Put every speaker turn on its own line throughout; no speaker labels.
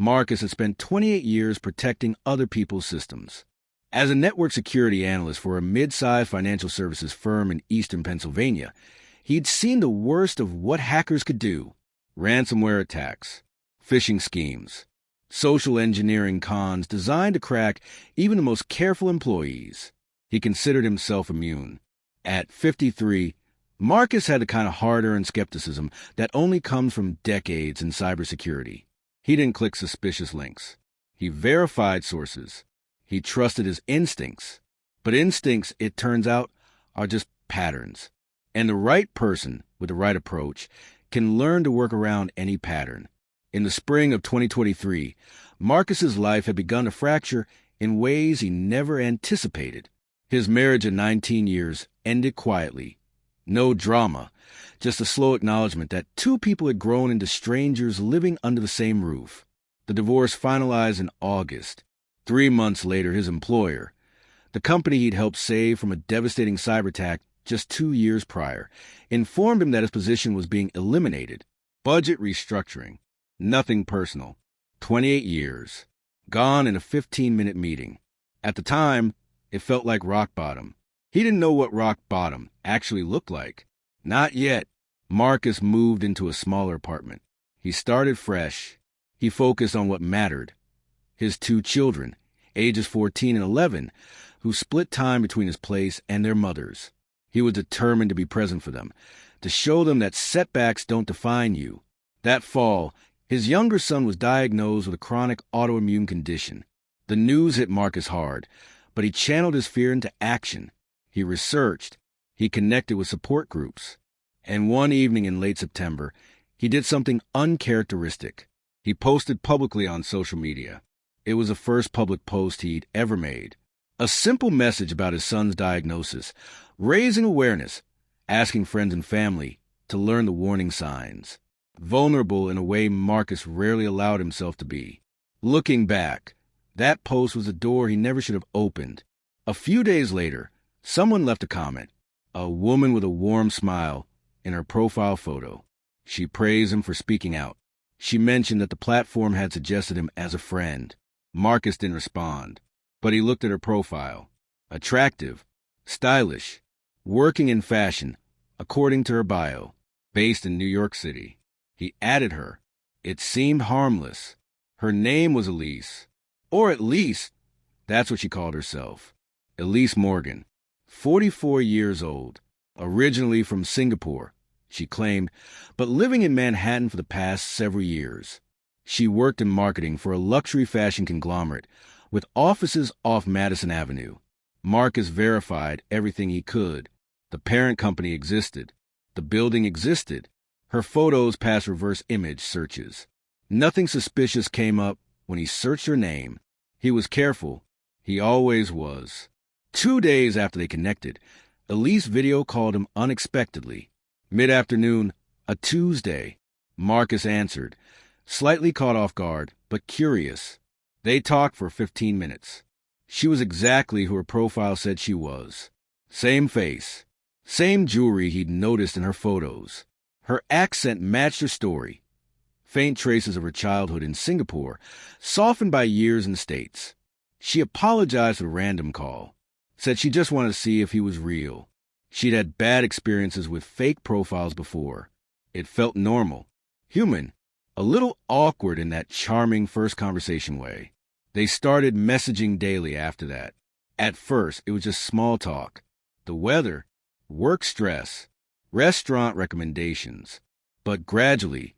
Marcus had spent 28 years protecting other people's systems. As a network security analyst for a mid-sized financial services firm in eastern Pennsylvania, he'd seen the worst of what hackers could do: ransomware attacks, phishing schemes, social engineering cons designed to crack even the most careful employees. He considered himself immune. At 53, Marcus had the kind of hard-earned skepticism that only comes from decades in cybersecurity. He didn't click suspicious links. He verified sources. He trusted his instincts. But instincts, it turns out, are just patterns. And the right person with the right approach can learn to work around any pattern. In the spring of 2023, Marcus's life had begun to fracture in ways he never anticipated. His marriage of 19 years ended quietly. No drama, just a slow acknowledgement that two people had grown into strangers living under the same roof. The divorce finalized in August. 3 months later, his employer, the company he'd helped save from a devastating cyber attack just 2 years prior, informed him that his position was being eliminated. Budget restructuring. Nothing personal. 28 years. Gone in a 15-minute meeting. At the time, it felt like rock bottom. He didn't know what rock bottom actually looked like. Not yet. Marcus moved into a smaller apartment. He started fresh. He focused on what mattered. His 2 children, ages 14 and 11, who split time between his place and their mothers. He was determined to be present for them, to show them that setbacks don't define you. That fall, his younger son was diagnosed with a chronic autoimmune condition. The news hit Marcus hard, but he channeled his fear into action. He researched. He connected with support groups. And one evening in late September, he did something uncharacteristic. He posted publicly on social media. It was the first public post he'd ever made. A simple message about his son's diagnosis, raising awareness, asking friends and family to learn the warning signs. Vulnerable in a way Marcus rarely allowed himself to be. Looking back, that post was a door he never should have opened. A few days later, someone left a comment. A woman with a warm smile in her profile photo. She praised him for speaking out. She mentioned that the platform had suggested him as a friend. Marcus didn't respond, but he looked at her profile. Attractive, stylish, working in fashion, according to her bio, based in New York City. He added her. It seemed harmless. Her name was Elise. Or at least, that's what she called herself. Elise Morgan, 44 years old, originally from Singapore, she claimed, but living in Manhattan for the past several years. She worked in marketing for a luxury fashion conglomerate with offices off Madison Avenue. Marcus verified everything he could. The parent company existed. The building existed. Her photos passed reverse image searches. Nothing suspicious came up when he searched her name. He was careful. He always was. 2 days after they connected, Elise video called him unexpectedly. Mid-afternoon, a Tuesday. Marcus answered, slightly caught off guard, but curious. They talked for 15 minutes. She was exactly who her profile said she was. Same face. Same jewelry he'd noticed in her photos. Her accent matched her story. Faint traces of her childhood in Singapore, softened by years in the States. She apologized for the random call. Said she just wanted to see if he was real. She'd had bad experiences with fake profiles before. It felt normal, human, a little awkward in that charming first conversation way. They started messaging daily after that. At first, it was just small talk. The weather, work stress, restaurant recommendations. But gradually,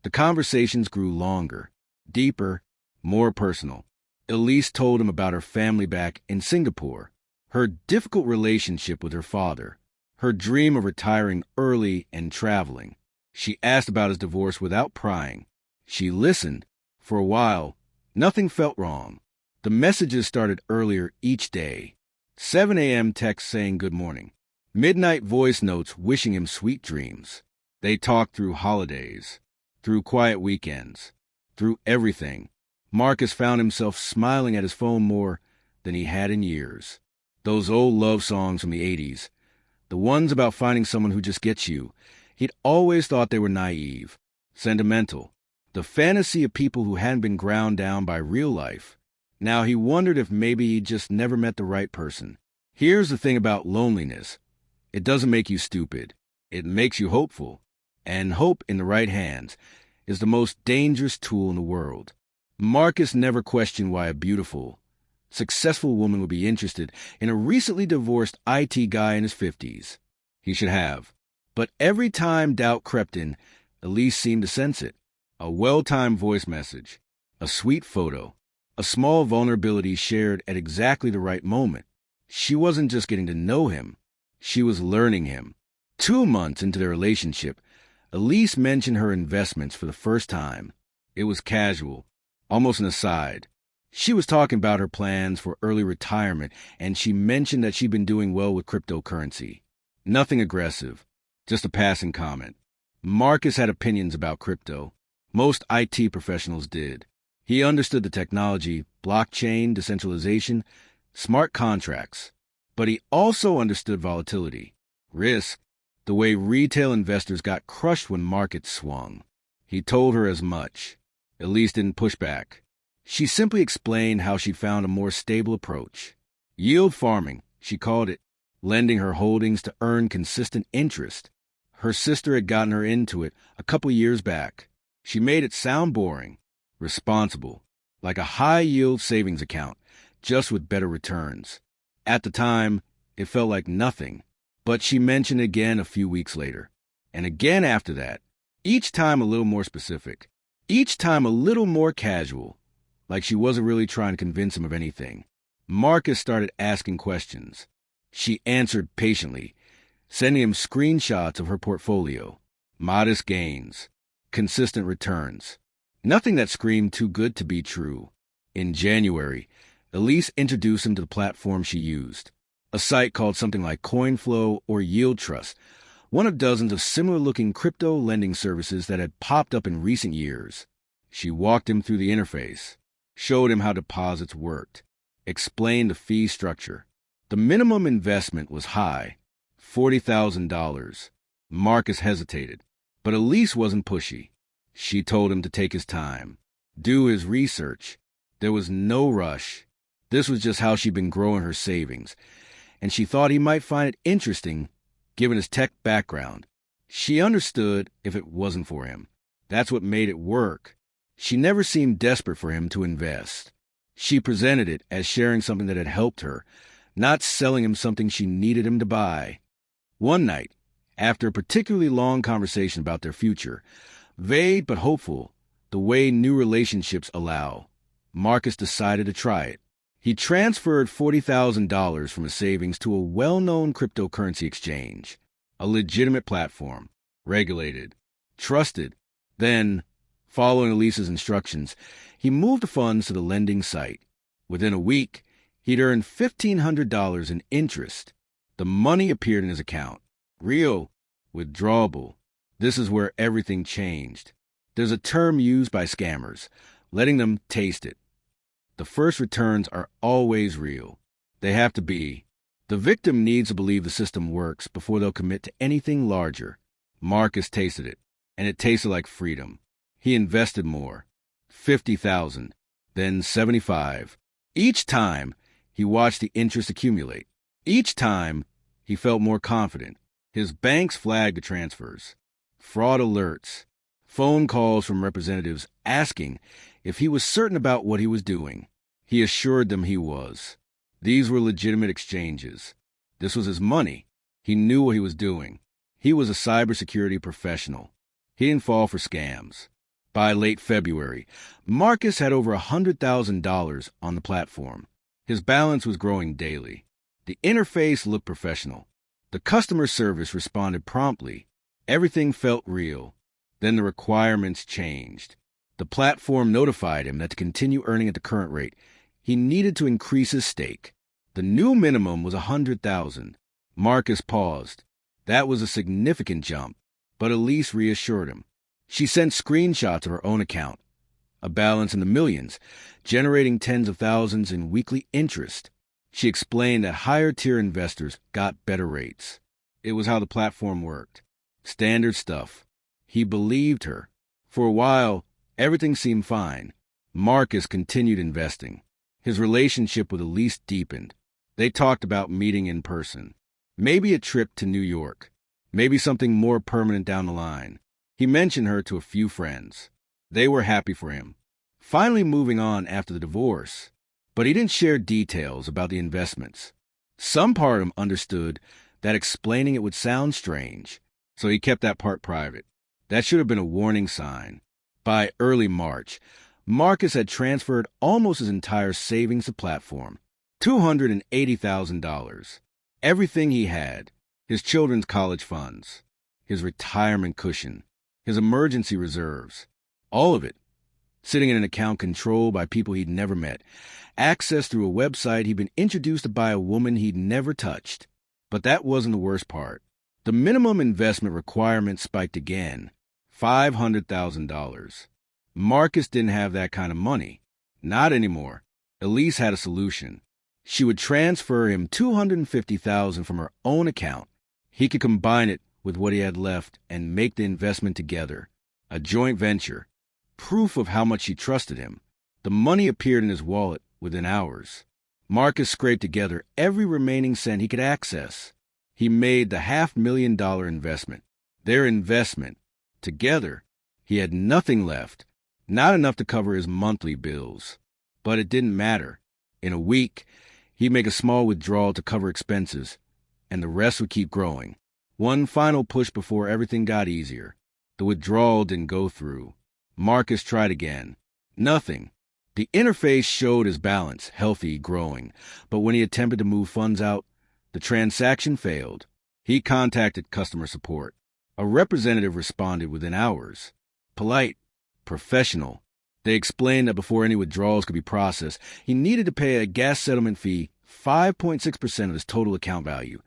the conversations grew longer, deeper, more personal. Elise told him about her family back in Singapore, her difficult relationship with her father, her dream of retiring early and traveling. She asked about his divorce without prying. She listened. For a while, nothing felt wrong. The messages started earlier each day. 7 a.m. text saying good morning. Midnight voice notes wishing him sweet dreams. They talked through holidays, through quiet weekends, through everything. Marcus found himself smiling at his phone more than he had in years. Those old love songs from the 80s, the ones about finding someone who just gets you, he'd always thought they were naive, sentimental. The fantasy of people who hadn't been ground down by real life. Now he wondered if maybe he just never met the right person. Here's the thing about loneliness. It doesn't make you stupid. It makes you hopeful. And hope in the right hands is the most dangerous tool in the world. Marcus never questioned why a beautiful, successful woman would be interested in a recently divorced IT guy in his 50s. He should have. But every time doubt crept in, Elise seemed to sense it. A well-timed voice message, a sweet photo, a small vulnerability shared at exactly the right moment. She wasn't just getting to know him. She was learning him. 2 months into their relationship, Elise mentioned her investments for the first time. It was casual, almost an aside. She was talking about her plans for early retirement, and she mentioned that she'd been doing well with cryptocurrency. Nothing aggressive, just a passing comment. Marcus had opinions about crypto. Most IT professionals did. He understood the technology, blockchain, decentralization, smart contracts. But he also understood volatility, risk, the way retail investors got crushed when markets swung. He told her as much. Elise didn't push back. She simply explained how she found a more stable approach. Yield farming, she called it, lending her holdings to earn consistent interest. Her sister had gotten her into it a couple years back. She made it sound boring, responsible, like a high-yield savings account, just with better returns. At the time, it felt like nothing, but she mentioned it again a few weeks later, and again after that, each time a little more specific, each time a little more casual, like she wasn't really trying to convince him of anything. Marcus started asking questions. She answered patiently, sending him screenshots of her portfolio, modest gains, consistent returns. Nothing that screamed too good to be true. In January, Elise introduced him to the platform she used, a site called something like CoinFlow or Yield Trust, one of dozens of similar-looking crypto lending services that had popped up in recent years. She walked him through the interface, showed him how deposits worked, explained the fee structure. The minimum investment was high, $40,000. Marcus hesitated, but Elise wasn't pushy. She told him to take his time, do his research. There was no rush. This was just how she'd been growing her savings, and she thought he might find it interesting, given his tech background. She understood if it wasn't for him. That's what made it work. She never seemed desperate for him to invest. She presented it as sharing something that had helped her, not selling him something she needed him to buy. One night, after a particularly long conversation about their future, vague but hopeful, the way new relationships allow, Marcus decided to try it. He transferred $40,000 from his savings to a well-known cryptocurrency exchange, a legitimate platform, regulated, trusted. Then, following Elise's instructions, he moved the funds to the lending site. Within a week, he'd earned $1,500 in interest. The money appeared in his account. Real, withdrawable. This is where everything changed. There's a term used by scammers, letting them taste it. The first returns are always real. They have to be. The victim needs to believe the system works before they'll commit to anything larger. Marcus tasted it, and it tasted like freedom. He invested more. $50,000, then $75,000. Each time, he watched the interest accumulate. Each time, he felt more confident. His banks flagged the transfers. Fraud alerts. Phone calls from representatives asking if he was certain about what he was doing. He assured them he was. These were legitimate exchanges. This was his money. He knew what he was doing. He was a cybersecurity professional. He didn't fall for scams. By late February, Marcus had over $100,000 on the platform. His balance was growing daily. The interface looked professional. The customer service responded promptly. Everything felt real. Then the requirements changed. The platform notified him that to continue earning at the current rate, he needed to increase his stake. The new minimum was $100,000. Marcus paused. That was a significant jump, but Elise reassured him. She sent screenshots of her own account, a balance in the millions, generating tens of thousands in weekly interest. She explained that higher-tier investors got better rates. It was how the platform worked. Standard stuff. He believed her. For a while, Everything seemed fine. Marcus continued investing. His relationship with Elise deepened. They talked about meeting in person. Maybe a trip to New York. Maybe something more permanent down the line. He mentioned her to a few friends. They were happy for him. Finally moving on after the divorce. But he didn't share details about the investments. Some part of him understood that explaining it would sound strange, so he kept that part private. That should have been a warning sign. By early March, Marcus had transferred almost his entire savings to platform, $280,000. Everything he had, his children's college funds, his retirement cushion, his emergency reserves, all of it, sitting in an account controlled by people he'd never met, accessed through a website he'd been introduced to by a woman he'd never touched. But that wasn't the worst part. The minimum investment requirement spiked again, $500,000. Marcus didn't have that kind of money. Not anymore. Elise had a solution. She would transfer him $250,000 from her own account. He could combine it with what he had left and make the investment together. A joint venture. Proof of how much she trusted him. The money appeared in his wallet within hours. Marcus scraped together every remaining cent he could access. He made the $500,000 investment. Their investment. Together, he had nothing left. Not enough to cover his monthly bills. But it didn't matter. In a week, he'd make a small withdrawal to cover expenses, and the rest would keep growing. One final push before everything got easier. The withdrawal didn't go through. Marcus tried again. Nothing. The interface showed his balance, healthy, growing, but when he attempted to move funds out, the transaction failed. He contacted customer support. A representative responded within hours. Polite, professional. They explained that before any withdrawals could be processed, he needed to pay a gas settlement fee, 5.6% of his total account value,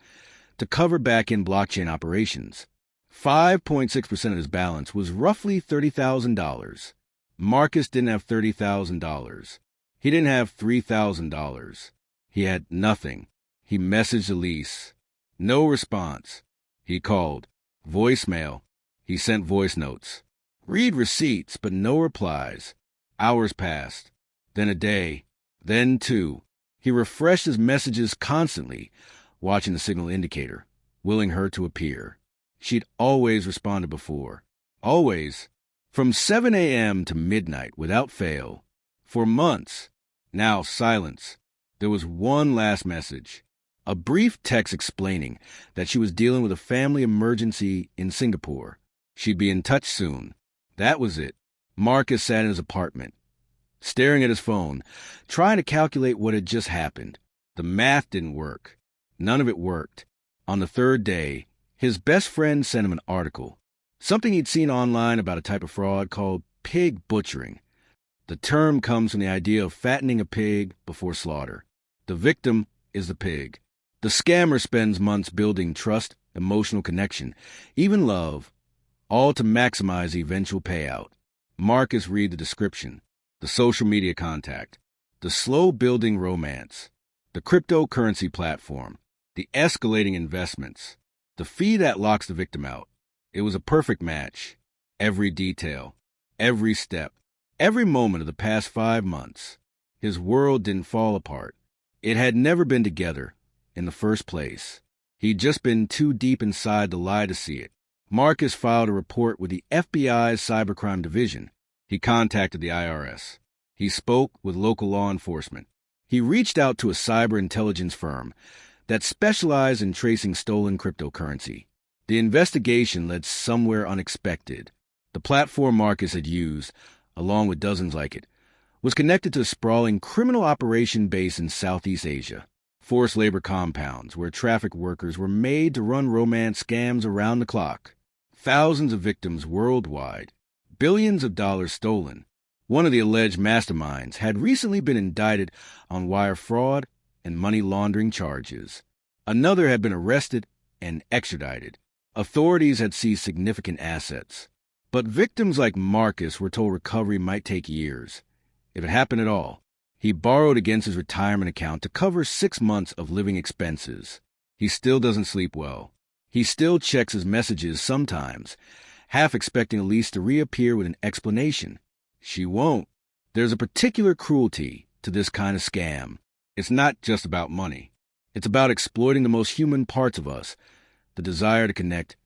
to cover back-end blockchain operations. 5.6% of his balance was roughly $30,000. Marcus didn't have $30,000. He didn't have $3,000. He had nothing. He messaged Elise. No response. He called. Voicemail. He sent voice notes. Read receipts, but no replies. Hours passed. Then a day. Then two. He refreshed his messages constantly, watching the signal indicator, willing her to appear. She'd always responded before. Always. From 7 a.m. to midnight, without fail. For months. Now silence. There was one last message. A brief text explaining that she was dealing with a family emergency in Singapore. She'd be in touch soon. That was it. Marcus sat in his apartment, staring at his phone, trying to calculate what had just happened. The math didn't work. None of it worked. On the third day, his best friend sent him an article, something he'd seen online about a type of fraud called pig butchering. The term comes from the idea of fattening a pig before slaughter. The victim is the pig. The scammer spends months building trust, emotional connection, even love, all to maximize the eventual payout. Marcus read the description, the social media contact, the slow-building romance, the cryptocurrency platform, the escalating investments, the fee that locks the victim out. It was a perfect match. Every detail, every step, every moment of the past 5 months. His world didn't fall apart. It had never been together in the first place. He'd just been too deep inside the lie to see it. Marcus filed a report with the FBI's Cybercrime Division. He contacted the IRS. He spoke with local law enforcement. He reached out to a cyber intelligence firm that specialized in tracing stolen cryptocurrency. The investigation led somewhere unexpected. The platform Marcus had used, along with dozens like it, was connected to a sprawling criminal operation base in Southeast Asia. Forced labor compounds where traffic workers were made to run romance scams around the clock. Thousands of victims worldwide. Billions of dollars stolen. One of the alleged masterminds had recently been indicted on wire fraud and money laundering charges. Another had been arrested and extradited. Authorities had seized significant assets. But victims like Marcus were told recovery might take years, if it happened at all. He borrowed against his retirement account to cover 6 months of living expenses. He still doesn't sleep well. He still checks his messages sometimes, half expecting Elise to reappear with an explanation. She won't. There's a particular cruelty to this kind of scam. It's not just about money. It's about exploiting the most human parts of us, the desire to connect,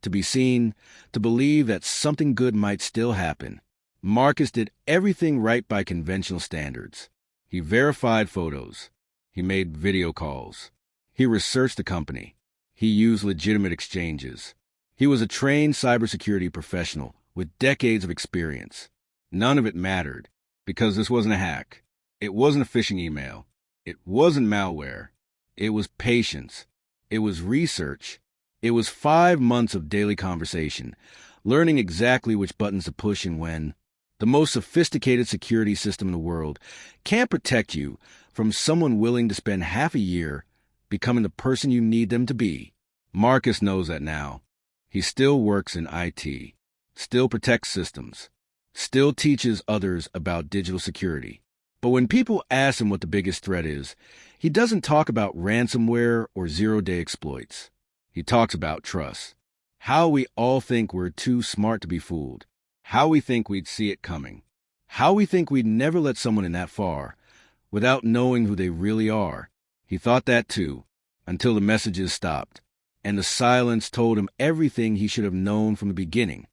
to be seen, to believe that something good might still happen. Marcus did everything right by conventional standards. He verified photos. He made video calls. He researched the company. He used legitimate exchanges. He was a trained cybersecurity professional with decades of experience. None of it mattered, because this wasn't a hack. It wasn't a phishing email. It wasn't malware. It was patience. It was research. It was 5 months of daily conversation, learning exactly which buttons to push and when. The most sophisticated security system in the world can't protect you from someone willing to spend half a year becoming the person you need them to be. Marcus knows that now. He still works in IT, still protects systems, still teaches others about digital security. But when people ask him what the biggest threat is, he doesn't talk about ransomware or zero-day exploits. He talks about trust. How we all think we're too smart to be fooled. How we think we'd see it coming. How we think we'd never let someone in that far without knowing who they really are. He thought that too, until the messages stopped, and the silence told him everything he should have known from the beginning.